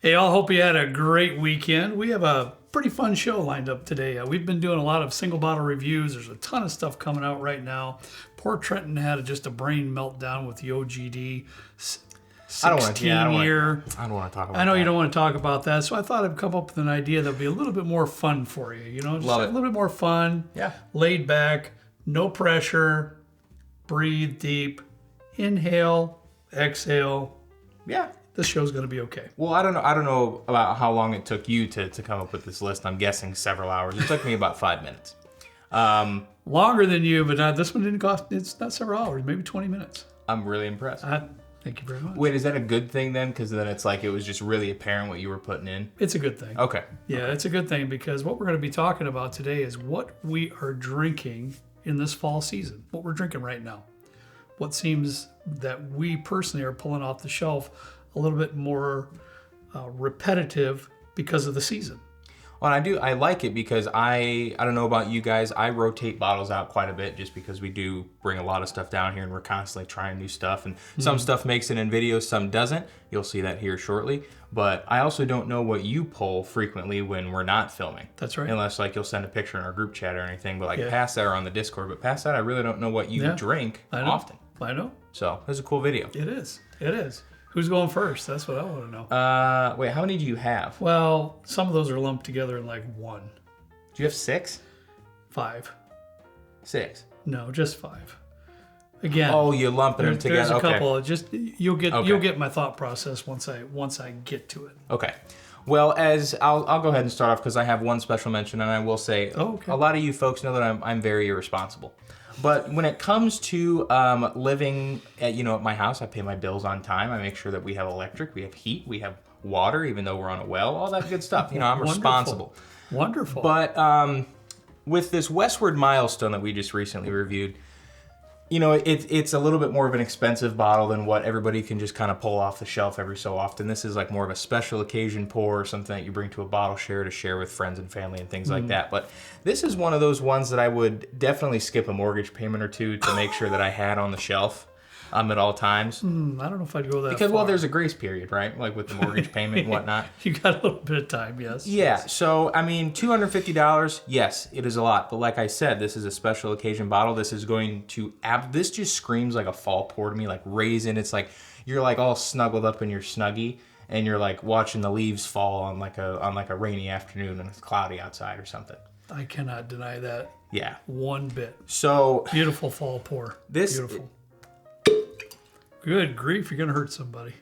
Hey, all, hope you had a great weekend. We have a pretty fun show lined up today. We've been doing a lot of single bottle reviews. There's a ton of stuff coming out right now. Poor Trenton had just a brain meltdown with the OGD 16 year. I don't want to talk about that. I know you don't want to talk about that, so I thought I'd come up with an idea that would be a little bit more fun for you. You know, just Love a it. little bit more fun, laid back, no pressure, breathe deep, inhale, exhale. Yeah. This show's going to be okay. Well, I don't know about how long it took you to come up with this list. I'm guessing several hours. It took me about 5 minutes. Longer than you, but this one didn't cost, it's not several hours, maybe 20 minutes. I'm really impressed. Thank you very much. Wait, is that a good thing then? Because then it's like it was just really apparent what you were putting in? It's a good thing. Okay. Yeah, it's a good thing because what we're going to be talking about today is what we are drinking in this fall season, what we're drinking right now. What seems that we personally are pulling off the shelf a little bit more repetitive because of the season. Well, I like it because I don't know about you guys, I rotate bottles out quite a bit just because we do bring a lot of stuff down here and we're constantly trying new stuff, and some stuff makes it in videos, some doesn't. You'll see that here shortly. But I also don't know what you pull frequently when we're not filming. That's right. Unless like you'll send a picture in our group chat or anything, but like past that or on the Discord, but past that I really don't know what you drink often. I know. So it was a cool video. It is. It is. Who's going first? That's what I want to know. Wait, how many do you have? Well, some of those are lumped together in like one. Do you have 6? 5. 6. No, just 5. Again. Oh, you're lumping them together. There's a couple. Just you'll get my thought process once I get to it. Okay. Well, as I'll go ahead and start off because I have one special mention, and I will say a lot of you folks know that I'm very irresponsible. But when it comes to living at my house, I pay my bills on time. I make sure that we have electric, we have heat, we have water, even though we're on a well, all that good stuff. I'm responsible. Wonderful. But with this Westward Milestone that we just recently reviewed, it's a little bit more of an expensive bottle than what everybody can just kind of pull off the shelf every so often. This is like more of a special occasion pour, something that you bring to a bottle share to share with friends and family and things like that. But this is one of those ones that I would definitely skip a mortgage payment or two to make sure that I had on the shelf at all times. I don't know if I'd go that because, far. well, there's a grace period, right? Like with the mortgage payment and whatnot. You got a little bit of time, yes. Yeah, so, I mean, $250, yes, it is a lot. But like I said, this is a special occasion bottle. This is going to, this just screams like a fall pour to me, like raisin. It's like, you're like all snuggled up in your Snuggie, and you're like watching the leaves fall on like a rainy afternoon and it's cloudy outside or something. I cannot deny that. Yeah. One bit. So. Beautiful fall pour. Beautiful. Good grief, you're going to hurt somebody.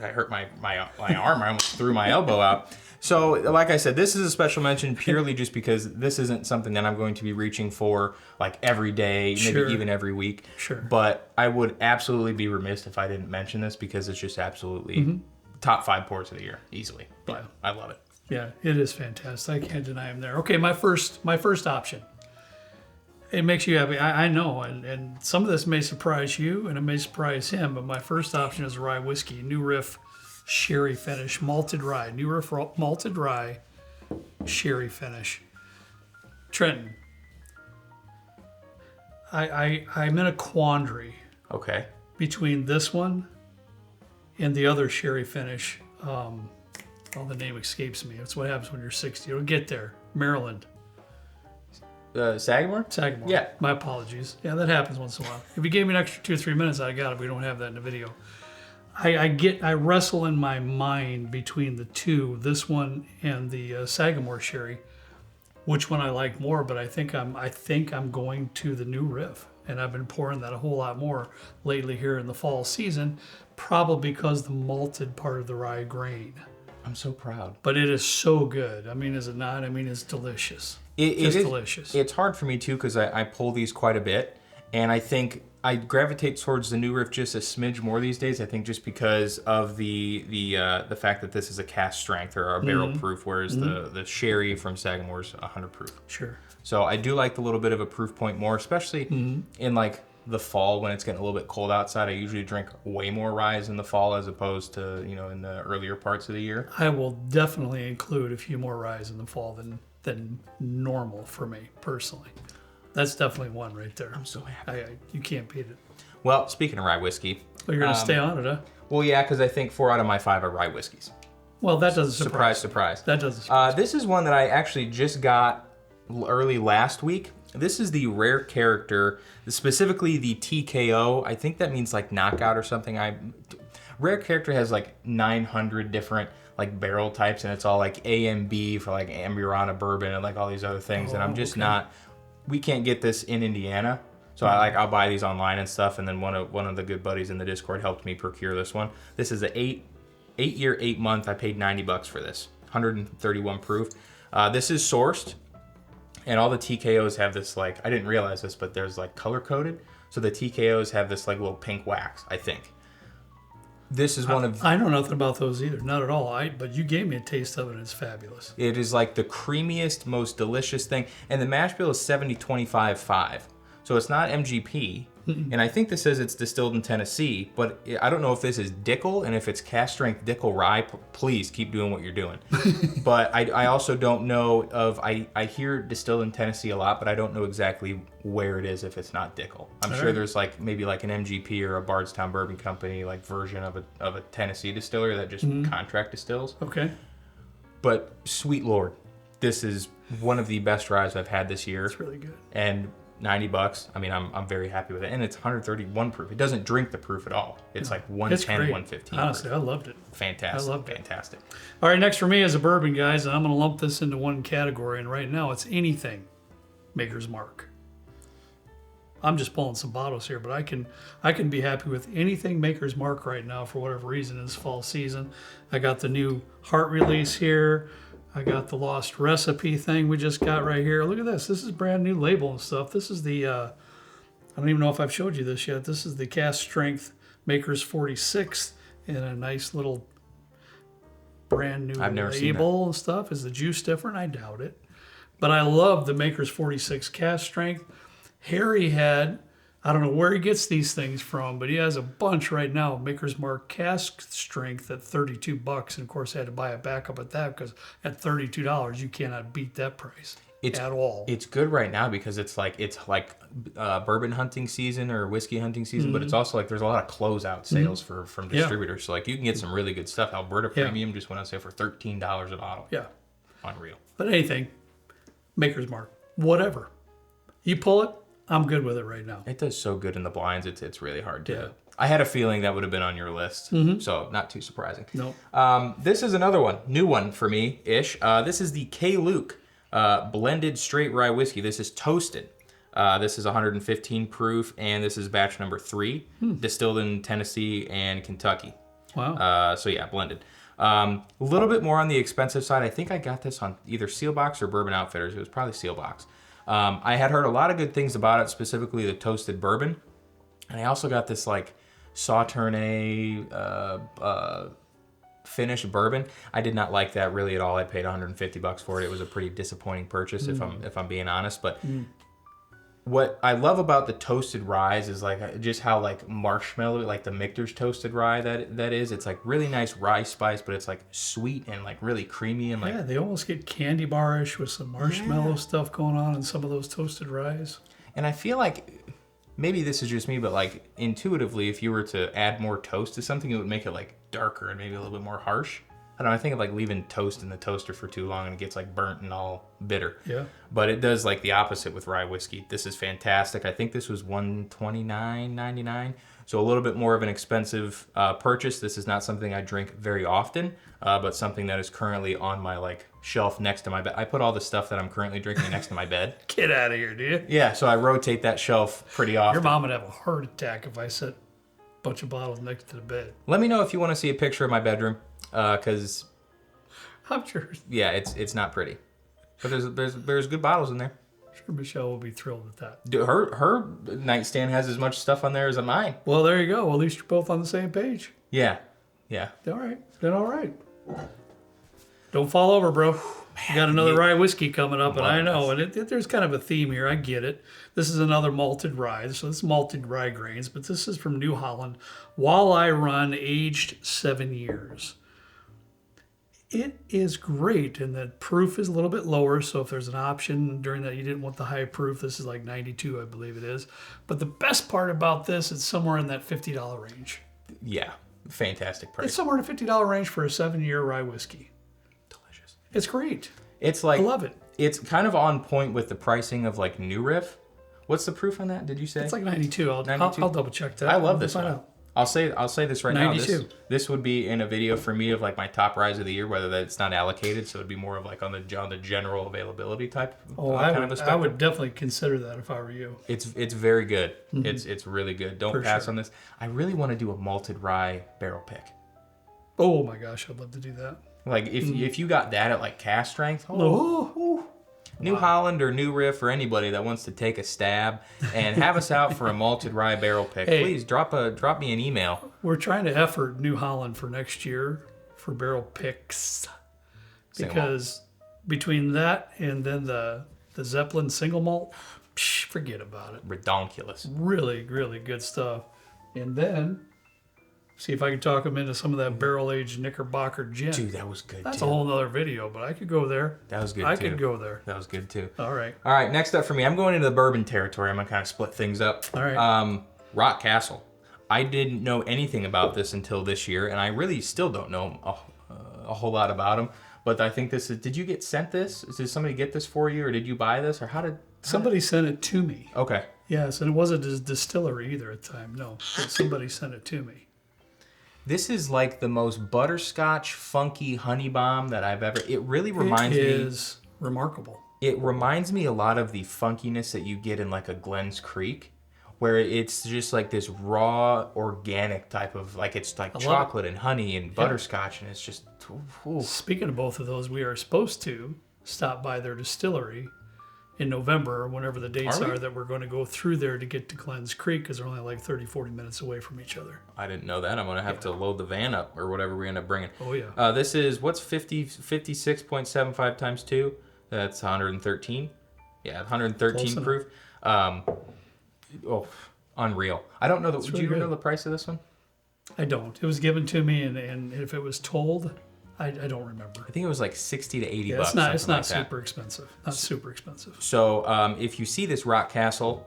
I hurt my arm. I almost threw my elbow out. So, like I said, this is a special mention purely just because this isn't something that I'm going to be reaching for like every day, maybe even every week. Sure. But I would absolutely be remiss if I didn't mention this because it's just absolutely top 5 pours of the year, easily. But I love it. Yeah, it is fantastic. I can't deny him there. Okay, my first option. It makes you happy. I know, and some of this may surprise you, and it may surprise him, but my first option is rye whiskey, New Riff sherry finish, malted rye. New Riff malted rye, sherry finish. Trenton, I'm in a quandary. Okay. Between this one and the other sherry finish. The name escapes me. That's what happens when you're 60. It'll get there. Maryland. Sagamore? Sagamore. Yeah. My apologies. Yeah, that happens once in a while. If you gave me an extra 2 or 3 minutes, I got it. We don't have that in the video. I wrestle in my mind between the two, this one and the Sagamore sherry, which one I like more. But I think I'm going to the New Riff, and I've been pouring that a whole lot more lately here in the fall season, probably because the malted part of the rye grain. I'm so proud. But it is so good. I mean, is it not? I mean, it's delicious. It is delicious. It's hard for me too because I pull these quite a bit, and I think I gravitate towards the New Riff just a smidge more these days. I think just because of the fact that this is a cask strength or a barrel proof, whereas the sherry from Sagamore is 100 proof. Sure. So I do like the little bit of a proof point more, especially in like the fall when it's getting a little bit cold outside. I usually drink way more rye in the fall as opposed to in the earlier parts of the year. I will definitely include a few more rye in the fall than normal for me personally. That's definitely one right there. I'm so happy. You can't beat it. Well, speaking of rye whiskey. Well, you're going to stay on it, huh? Well, yeah, because I think 4 out of my 5 are rye whiskeys. Well, that doesn't surprise. Surprise. That doesn't surprise. This is one that I actually just got early last week. This is the rare character, specifically the TKO. I think that means like knockout or something. Rare character has like 900 different like barrel types, and it's all like A and B for like Amburana bourbon and like all these other things. And I'm just not. We can't get this in Indiana, so I'll buy these online and stuff. And then one of the good buddies in the Discord helped me procure this one. This is a 8-year, 8-month. I paid $90 for this, 131 proof. This is sourced. And all the TKOs have this, like, I didn't realize this, but there's like color coded. So the TKOs have this like little pink wax, I think. This is one of... I know nothing about those either, not at all. But you gave me a taste of it, and it's fabulous. It is like the creamiest, most delicious thing. And the mash bill is 70-25-5. So it's not MGP. And I think this says it's distilled in Tennessee, but I don't know if this is Dickel, and if it's cast strength Dickel rye, please keep doing what you're doing. But I also don't know of, I hear distilled in Tennessee a lot, but I don't know exactly where it is if it's not Dickel. I'm sure there's like maybe like an MGP or a Bardstown Bourbon Company like version of a Tennessee distiller that just contract distills. Okay. But sweet Lord, this is one of the best ryes I've had this year. It's really good. And $90. I mean, I'm very happy with it, and it's 131 proof. It doesn't drink the proof at all. It's like 110, 115. Honestly, proof. I loved it. Fantastic. I loved it. Fantastic. All right, next for me is a bourbon, guys, and I'm going to lump this into one category. And right now, it's anything Maker's Mark. I'm just pulling some bottles here, but I can be happy with anything Maker's Mark right now for whatever reason in this fall season. I got the new Heart Release here. I got the Lost Recipe thing we just got right here. Look at this. This is brand new label and stuff. This is the, I don't even know if I've showed you this yet. This is the Cast Strength Maker's 46 in a nice little brand new label and stuff. Is the juice different? I doubt it. But I love the Maker's 46 Cast Strength. Harry had, I don't know where he gets these things from, but he has a bunch right now. Maker's Mark Cask Strength at $32, and of course I had to buy a backup at that because at $32 you cannot beat that price at all. It's good right now because it's like bourbon hunting season or whiskey hunting season, but it's also like there's a lot of closeout sales from distributors. So like you can get some really good stuff. Alberta Premium just went on sale for $13 a bottle. Yeah, unreal. But anything, Maker's Mark, whatever you pull it. I'm good with it right now. It does so good in the blinds. It's really hard to. Yeah. I had a feeling that would have been on your list, so not too surprising. No. This is another one, new one for me ish. This is the K. Luke blended straight rye whiskey. This is toasted. This is 115 proof, and this is batch number 3, distilled in Tennessee and Kentucky. Wow. So yeah, blended. A little bit more on the expensive side. I think I got this on either Sealbox or Bourbon Outfitters. It was probably Sealbox. I had heard a lot of good things about it, specifically the toasted bourbon. And I also got this like Sauternes finished bourbon. I did not like that really at all. I paid $150 for it. It was a pretty disappointing purchase if I'm being honest. But what I love about the toasted rye is like just how like marshmallow, like the Michter's toasted rye that is. It's like really nice rye spice, but it's like sweet and like really creamy and like they almost get candy bar-ish with some marshmallow stuff going on in some of those toasted ryes. And I feel like maybe this is just me, but like intuitively, if you were to add more toast to something, it would make it like darker and maybe a little bit more harsh. I don't know, I think of like leaving toast in the toaster for too long and it gets like burnt and all bitter. Yeah. But it does like the opposite with rye whiskey. This is fantastic. I think this was $129.99. So a little bit more of an expensive purchase. This is not something I drink very often, but something that is currently on my like shelf next to my bed. I put all the stuff that I'm currently drinking next to my bed. Get out of here, do you? Yeah, so I rotate that shelf pretty often. Your mom would have a heart attack if I set a bunch of bottles next to the bed. Let me know if you want to see a picture of my bedroom, because I'm sure. Yeah, it's not pretty, but there's good bottles in there. Sure, Michelle will be thrilled with that. Dude, her nightstand has as much stuff on there as mine. Well, there you go. Well, at least you're both on the same page. Yeah. All right. Then all right. Don't fall over, bro. You got another rye whiskey coming up, and I know, and there's kind of a theme here. I get it. This is another malted rye. So this is malted rye grains, but this is from New Holland. Walleye Run, aged 7 years. It is great, and the proof is a little bit lower, so if there's an option during that you didn't want the high proof, this is like 92, I believe it is. But the best part about this, it's somewhere in that $50 range. Yeah. fantastic price. It's somewhere in the $50 range for a 7-year rye whiskey. Delicious. It's great. It's like I love it. It's kind of on point with the pricing of like New Riff. What's the proof on that? Did you say? It's like 92. I'll 92? I'll double check that. I love this Find one. out. I'll say this right now. 92. This would be in a video for me of like my top ryes of the year, whether that's not allocated, so it'd be more of like on the general availability type. Oh, kind I of a would spectrum. definitely consider that if I were you. It's very good. It's really good. Don't For pass sure. on this. I really want to do a malted rye barrel pick. Oh my gosh, I'd love to do that. Like if you got that at like cast strength, Oh, New Holland or New Riff or anybody that wants to take a stab and have us out for a malted rye barrel pick, Hey. please drop me an email. we're trying to effort New Holland for next year for barrel picks Single because between that and then the Zeppelin single malt, forget about it. Redonkulous. Really, really good stuff. And then see if I can talk them into some of that barrel-aged Knickerbocker gin. Dude, that was good That's too. a whole nother video, but I could go there. That was good I too. could go there. That was good too. All right. All right, next up for me, I'm going into the bourbon territory. I'm gonna kind of split things up. All right. Rock Castle. I didn't know anything about this until this year, and I really still don't know a whole lot about them. But I think this is. Did you get sent this? Did somebody get this for you, or did you buy this, or how did? Somebody sent it to me. Okay. Yes, and it wasn't a distillery either at the time. No, but somebody sent it to me. This is like the most butterscotch, funky honey bomb that I've ever. It really reminds It me. is remarkable. It reminds me a lot of the funkiness that you get in like a Glens Creek, where it's just like this raw, organic type of like it's like love chocolate and honey and butterscotch, and it's just. Ooh. Speaking of both of those, we are supposed to stop by their distillery in November or whenever the dates Are we? are that we're going to go through there to get to Glens Creek because they're only like 30, 40 minutes away from each other. I didn't know that. I'm gonna have to load the van up or whatever we end up bringing. Oh, yeah. This is what's 56.75 times 2? That's 113. Yeah, 113 Close proof. Unreal. I don't know. Do really you good. know the price of this one? I don't. It was given to me, and if it was told, I don't remember. I think it was like 60 to 80 Yeah, bucks. it's not something like that. super expensive. Not super expensive. So if you see this Rock Castle,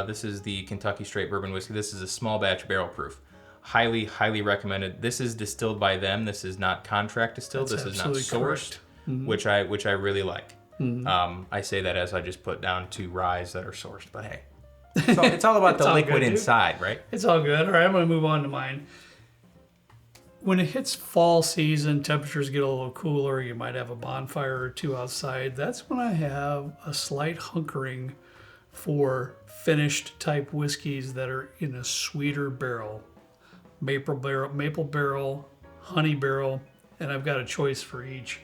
this is the Kentucky Straight Bourbon Whiskey. This is a small batch barrel proof. Highly, highly recommended. This is distilled by them. This is not contract distilled. That's this is not absolutely sourced, correct. which I really like. I say that as I just put down 2 ryes that are sourced. But hey, it's all about the all liquid good, dude. inside, right? It's all good. All right, I'm going to move on to mine. When it hits fall season, temperatures get a little cooler. You might have a bonfire or two outside. That's when I have a slight hunkering for finished type whiskeys that are in a sweeter barrel. Maple barrel, honey barrel, and I've got a choice for each.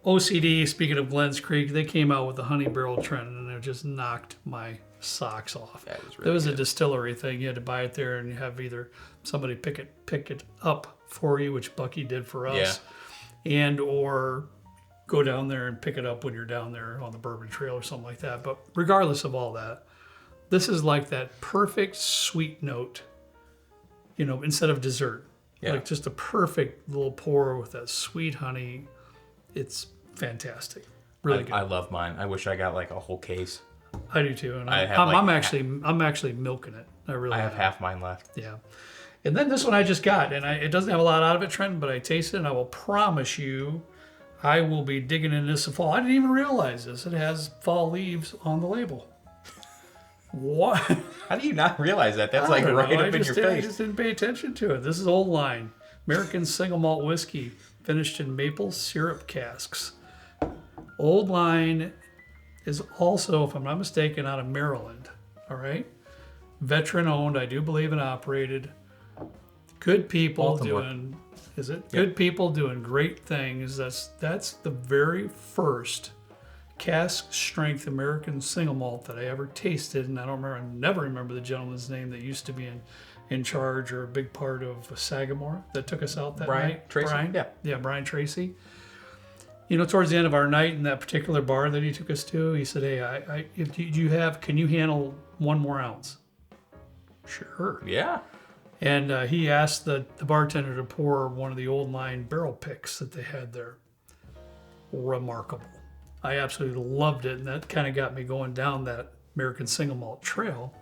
OCD, speaking of Glens Creek, they came out with the honey barrel trend and it just knocked my socks off. That was really There was a good. distillery thing. You had to buy it there and you have either somebody pick it up for you, which Bucky did for us, and or go down there and pick it up when you're down there on the Bourbon Trail or something like that. But regardless of all that, this is like that perfect sweet note, instead of dessert. Yeah. Like just a perfect little pour with that sweet honey. It's fantastic. Really good. I love mine. I wish I got like a whole case. I do too, and I have, I'm like, actually milking it. I really I have am. half mine left. Yeah. And then this one I just got, and it doesn't have a lot out of it, Trent, but I tasted it, and I will promise you I will be digging into this in fall. I didn't even realize this. It has fall leaves on the label. What? How do you not realize that? That's I like don't right know. up in your I face. just didn't pay attention to it. This is Old Line, American single malt whiskey, finished in maple syrup casks. Old Line is also, if I'm not mistaken, out of Maryland. All right, veteran owned, I do believe, and operated. Good people Baltimore. doing. Is it good people doing great things? That's the very first cask strength American single malt that I ever tasted, and I never remember the gentleman's name that used to be in charge or a big part of Sagamore that took us out that Brian night. Tracy? Brian, yeah, Brian Tracy. Towards the end of our night in that particular bar that he took us to, he said, "Hey, can you handle 1 more ounce?" Sure. Yeah. And he asked the bartender to pour one of the Old Line barrel picks that they had there. Remarkable. I absolutely loved it, and that kind of got me going down that American single malt trail.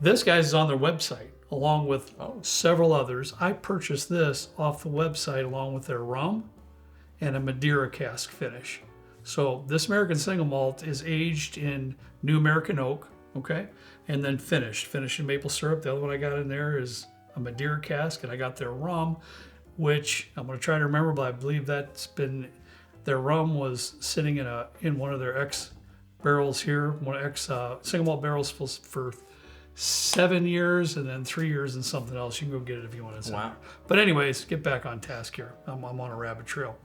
This guy's on their website along with Oh. several others. I purchased this off the website along with their rum and a Madeira cask finish. So this American single malt is aged in new American oak, okay, and then finished in maple syrup. The other one I got in there is a Madeira cask, and I got their rum, which I'm going to try to remember, but I believe that's been their rum was sitting in one of their ex barrels here, one ex single malt barrels for 7 years, and then 3 years in something else. You can go get it if you want to. Wow. But anyways, get back on task here. I'm on a rabbit trail.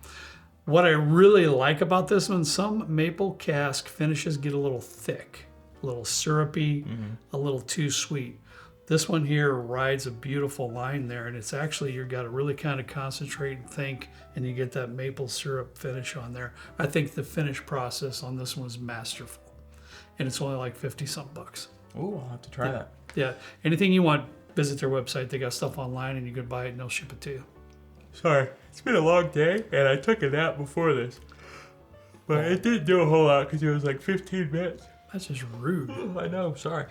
What I really like about this one, some maple cask finishes get a little thick, a little syrupy, a little too sweet. This one here rides a beautiful line there, and it's actually, you've got to really kind of concentrate and think, and you get that maple syrup finish on there. I think the finish process on this one is masterful, and it's only like 50-something bucks. Ooh, I'll have to try that. Yeah, anything you want, visit their website. They got stuff online, and you can buy it, and they'll ship it to you. Sorry, it's been a long day, and I took a nap before this. But it didn't do a whole lot because it was like 15 minutes. That's just rude. I know, sorry.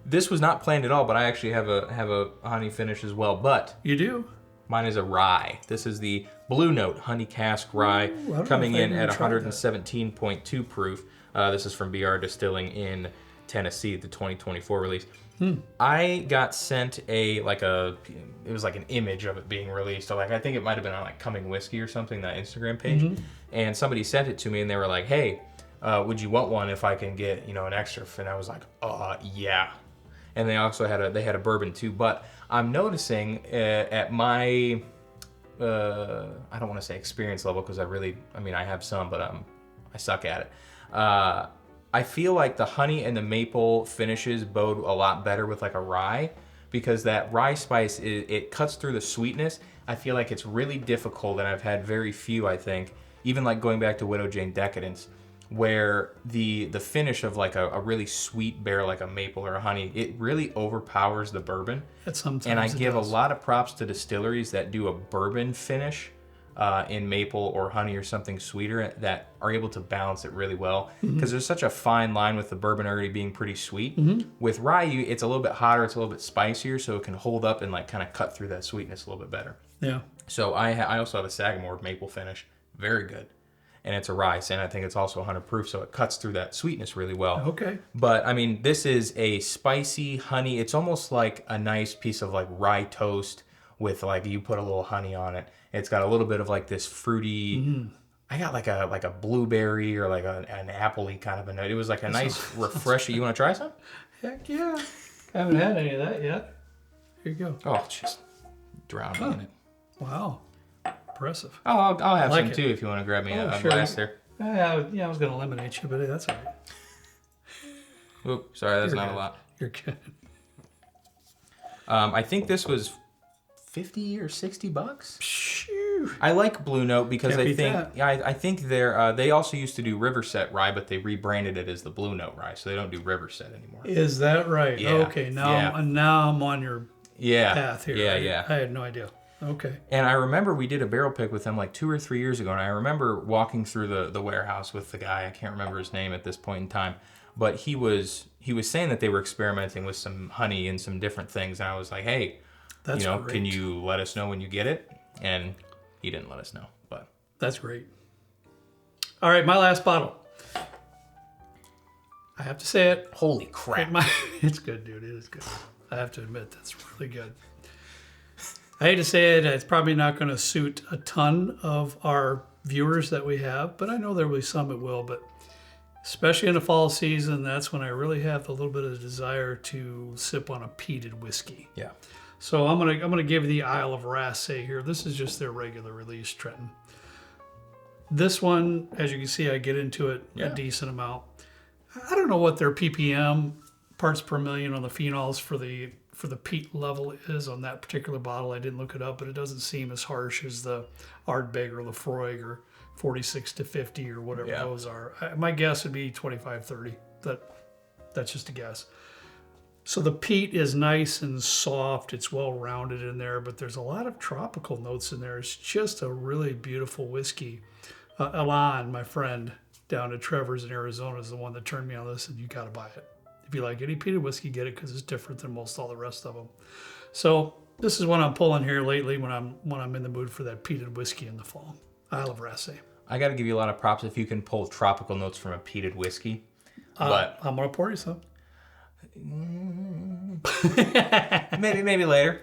This was not planned at all, but I actually have a honey finish as well. But You do? mine is a rye. This is the Blue Note Honey Cask Rye, Ooh, I don't coming know if in I've at ever tried that. 117.2 proof. This is from BR Distilling in Tennessee, the 2024 release. I got sent it was like an image of it being released. So like I think it might have been on like Coming Whiskey or something, that Instagram page. And somebody sent it to me, and they were like, "Hey, would you want one if I can get an extra?" And I was like, yeah. And they also had a bourbon too. But I'm noticing at my I don't want to say experience level, because I have some, but I suck at it. I feel like the honey and the maple finishes bode a lot better with like a rye, because that rye spice, it cuts through the sweetness. I feel like it's really difficult, and I've had very few, I think, even like going back to Widow Jane Decadence, where the finish of like a really sweet barrel, like a maple or a honey, it really overpowers the bourbon. And I give a lot of props to distilleries that do a bourbon finish in maple or honey or something sweeter, that are able to balance it really well, because there's such a fine line with the bourbon already being pretty sweet. With rye, it's a little bit hotter, it's a little bit spicier, so it can hold up and like kind of cut through that sweetness a little bit better. Yeah. So I also have a Sagamore maple finish, very good, and it's a rye, and I think it's also 100 proof, so it cuts through that sweetness really well. Okay. But I mean, this is a spicy honey. It's almost like a nice piece of like rye toast with like, you put a little honey on it. It's got a little bit of like this fruity. I got like a blueberry or like an apple-y kind of a note. It was like a nice refresher. You want to try some? Heck yeah. Haven't had any of that yet. Here you go. Oh, just drowning in it. Wow. Impressive. Oh, I'll have Like some it. too if you want to grab me a sure. glass there. Yeah, I was going to eliminate you, but hey, that's all right. Oop, sorry, that's You're not good. a lot. You're good. I think this was $50 or $60. Phew. I like Blue Note because Can't I beat think that. I think they also used to do Riverset rye, but they rebranded it as the Blue Note rye, so they don't do Riverset anymore. Is that right? Yeah. Okay, now I'm on your Yeah, path here. yeah. I had no idea. Okay. And I remember we did a barrel pick with them like 2 or 3 years ago, and I remember walking through the warehouse with the guy. I can't remember his name at this point in time, but he was saying that they were experimenting with some honey and some different things, and I was like, hey, That's great. can you let us know when you get it? And he didn't let us know, but That's great. All right, my last bottle. I have to say it. holy crap! It's good, dude. It is good. I have to admit, that's really good. I hate to say it, it's probably not going to suit a ton of our viewers that we have, but I know there will be some it will. But especially in the fall season, that's when I really have a little bit of desire to sip on a peated whiskey. Yeah. So I'm gonna give you the Isle of Raasay here. This is just their regular release, Trenton. This one, as you can see, I get into it a decent amount. I don't know what their ppm, parts per million, on the phenols for the peat level is on that particular bottle. I didn't look it up, but it doesn't seem as harsh as the Ardbeg or Lefroy or 46 to 50 or whatever those are. My guess would be 25, 30. That's just a guess. So the peat is nice and soft. It's well rounded in there, but there's a lot of tropical notes in there. It's just a really beautiful whiskey. Alan, my friend down at Trevor's in Arizona, is the one that turned me on this, and you got to buy it. If you like any peated whiskey, get it because it's different than most all the rest of them. So this is what I'm pulling here lately when I'm in the mood for that peated whiskey in the fall. Isle of Raasay. I got to give you a lot of props if you can pull tropical notes from a peated whiskey. But I'm gonna pour you some. maybe later.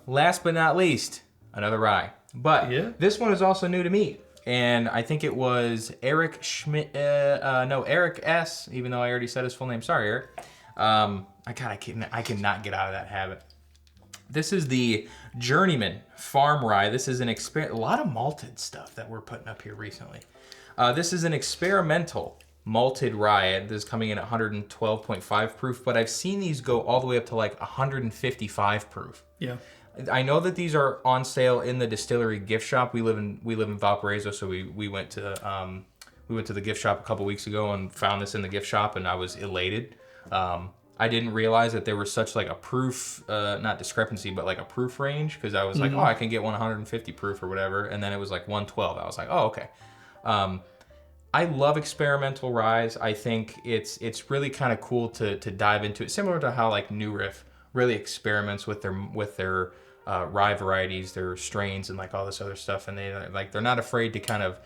Last but not least, another rye. But this one is also new to me. And I think it was Eric Schmidt, Eric S., even though I already said his full name. Sorry, Eric. I cannot get out of that habit. This is the Journeyman Farm Rye. This is a lot of malted stuff that we're putting up here recently. This is an experimental malted rye. This is coming in at 112.5 proof, but I've seen these go all the way up to like 155 proof. Yeah. I know that these are on sale in the distillery gift shop. We live in Valparaiso, so we went to the gift shop a couple weeks ago and found this in the gift shop, and I was elated. I didn't realize that there was such like a proof, not discrepancy, but like a proof range, because I was like, oh, I can get 150 proof or whatever, and then it was like 112. I was like, oh, okay. I love experimental ryes. I think it's really kind of cool to dive into it, similar to how like New Riff really experiments with their rye varieties, their strains, and like all this other stuff, and they're not afraid to kind of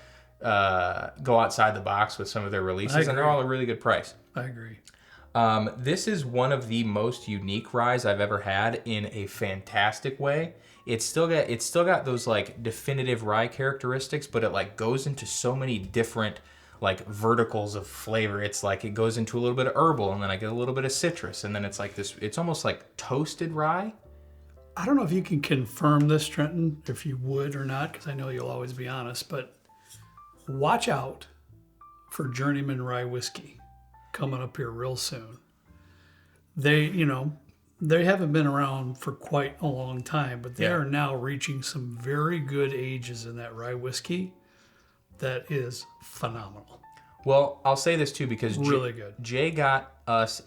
go outside the box with some of their releases, and they're all a really good price. I agree. This is one of the most unique ryes I've ever had in a fantastic way. It's still got those like definitive rye characteristics, but it like goes into so many different like verticals of flavor. It's like it goes into a little bit of herbal, and then I get a little bit of citrus, and then it's like this. It's almost like toasted rye. I don't know if you can confirm this, Trenton, if you would or not, because I know you'll always be honest, but watch out for Journeyman Rye Whiskey coming up here real soon. They haven't been around for quite a long time, but they are now reaching some very good ages in that rye whiskey. That is phenomenal. Well, I'll say this too, because really good. Jay got us was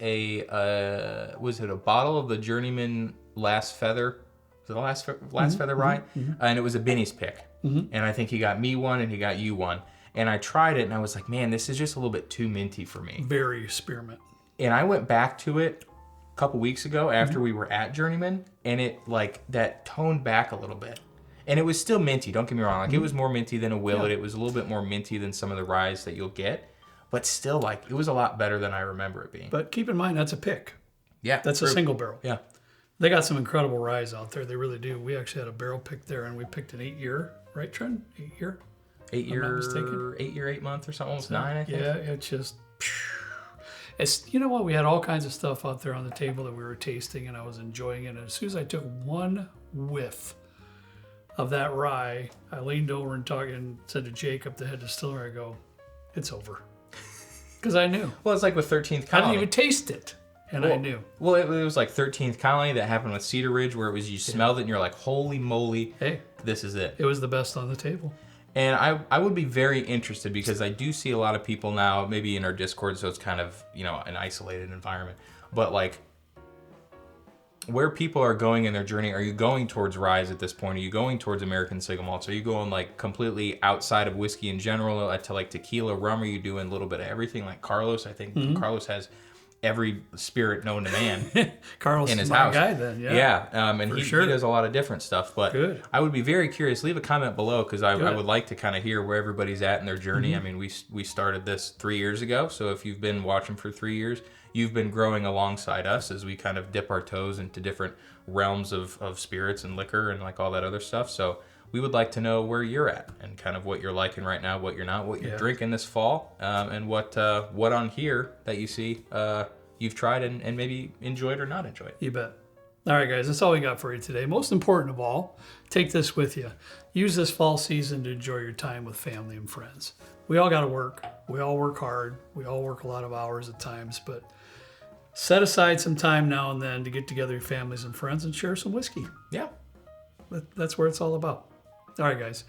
it a bottle of the Journeyman Last Feather? Was it the Last Feather Rye? And it was a Benny's pick. And I think he got me one and he got you one. And I tried it and I was like, man, this is just a little bit too minty for me. Very spearmint. And I went back to it a couple weeks ago after we were at Journeyman, and it like that toned back a little bit. And it was still minty, don't get me wrong. Like it was more minty than a Willet. It was a little bit more minty than some of the ryes that you'll get. But still, like, it was a lot better than I remember it being. But keep in mind, that's a pick. Yeah. That's a single barrel. Yeah. They got some incredible ryes out there. They really do. We actually had a barrel pick there, and we picked an 8-year, right, Trent? 8-year? 8 month or something, almost 9, I think. Yeah, it's just... You know what? We had all kinds of stuff out there on the table that we were tasting, and I was enjoying it. And as soon as I took one whiff of that rye, I leaned over and said to Jake up the head distiller, I go, it's over. Because I knew. Well, it's like with 13th Colony. I didn't even taste it, and I knew. Well, it was like 13th Colony that happened with Cedar Ridge, where it was you smelled it and you're like, holy moly, this is it. It was the best on the table. And I would be very interested, because I do see a lot of people now, maybe in our Discord, so it's kind of, an isolated environment. But like, where people are going in their journey, are you going towards ryes at this point? Are you going towards American single malts? Are you going like completely outside of whiskey in general to like tequila, rum? Are you doing a little bit of everything like Carlos? I think Carlos has every spirit known to man. Carlos in his is my house. guy then, yeah. Yeah, and he does a lot of different stuff. But good. I would be very curious. Leave a comment below, because I would like to kind of hear where everybody's at in their journey. I mean, we started this 3 years ago, so if you've been watching for 3 years, you've been growing alongside us as we kind of dip our toes into different realms of spirits and liquor and like all that other stuff. So we would like to know where you're at and kind of what you're liking right now, what you're not, what you're drinking this fall, and what on here that you see you've tried and maybe enjoyed or not enjoyed. You bet. All right, guys, that's all we got for you today. Most important of all, take this with you. Use this fall season to enjoy your time with family and friends. We all got to work. We all work hard. We all work a lot of hours at times, but set aside some time now and then to get together with families and friends and share some whiskey. Yeah. That's where it's all about. All right, guys.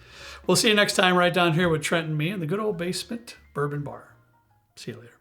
We'll see you next time right down here with Trent and me in the good old basement bourbon bar. See you later.